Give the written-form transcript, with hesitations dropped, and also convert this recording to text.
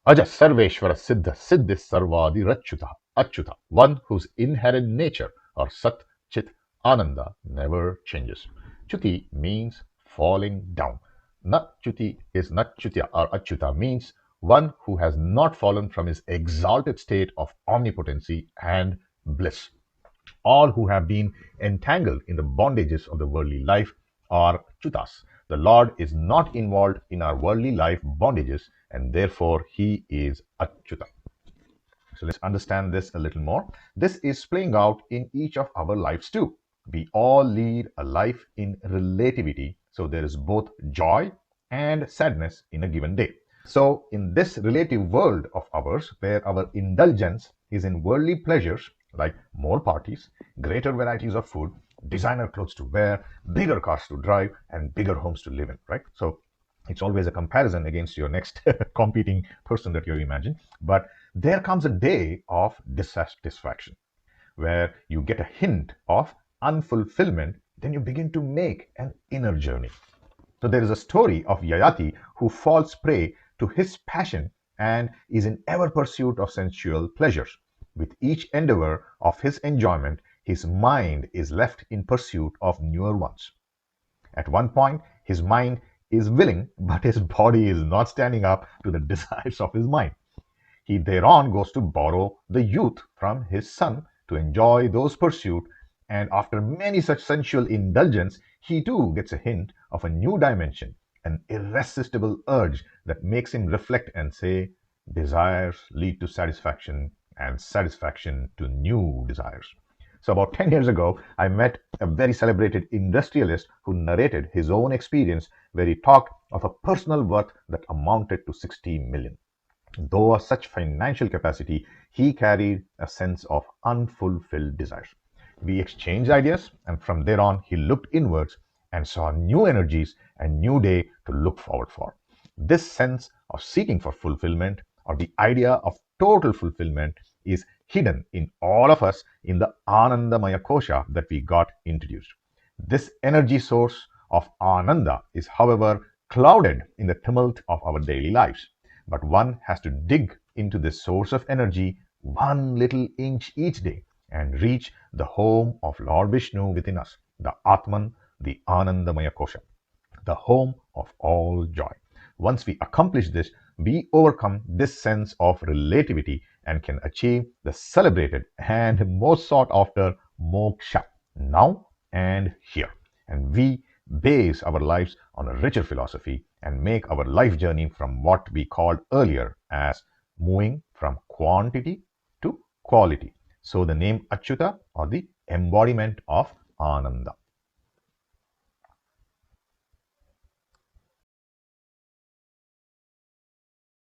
Aja Sarveshwara Siddha Siddhi Sarvadi Rachyuta Achyuta, one whose inherent nature or sat-chit-aananda never changes. Chuti means falling down. Natchuti is Natchutya or Achyuta means one who has not fallen from his exalted state of omnipotency and bliss. All who have been entangled in the bondages of the worldly life are chutas. The Lord is not involved in our worldly life bondages, and therefore he is Achyuta. So let's understand this a little more. This is playing out in each of our lives too. We all lead a life in relativity, so there is both joy and sadness in a given day. So, in this relative world of ours, where our indulgence is in worldly pleasures like more parties, greater varieties of food, designer clothes to wear, bigger cars to drive, and bigger homes to live in, right? So, it's always a comparison against your next competing person that you imagine. But there comes a day of dissatisfaction where you get a hint of unfulfillment, then you begin to make an inner journey. So there is a story of Yayathi who falls prey to his passion and is in ever pursuit of sensual pleasures. With each endeavor of his enjoyment, his mind is left in pursuit of newer ones. At one point, his mind is willing, but his body is not standing up to the desires of his mind. He thereon goes to borrow the youth from his son to enjoy those pursuits, and after many such sensual indulgence, he too gets a hint of a new dimension, an irresistible urge that makes him reflect and say, desires lead to satisfaction, and satisfaction to new desires. So, about 10 years ago, I met a very celebrated industrialist who narrated his own experience where he talked of a personal worth that amounted to 60 million. Though of such financial capacity, he carried a sense of unfulfilled desires. We exchanged ideas, and from there on, he looked inwards and saw new energies and new day to look forward for. This sense of seeking for fulfillment, or the idea of total fulfillment, is hidden in all of us in the Anandamaya Kosha that we got introduced. This energy source of Ananda is, however, clouded in the tumult of our daily lives. But one has to dig into this source of energy one little inch each day and reach the home of Lord Vishnu within us, the Atman, the Anandamaya Kosha, the home of all joy. Once we accomplish this, we overcome this sense of relativity and can achieve the celebrated and most sought after moksha now and here. And we base our lives on a richer philosophy and make our life journey from what we called earlier as moving from quantity to quality. So the name Achyuta, or the embodiment of Ananda.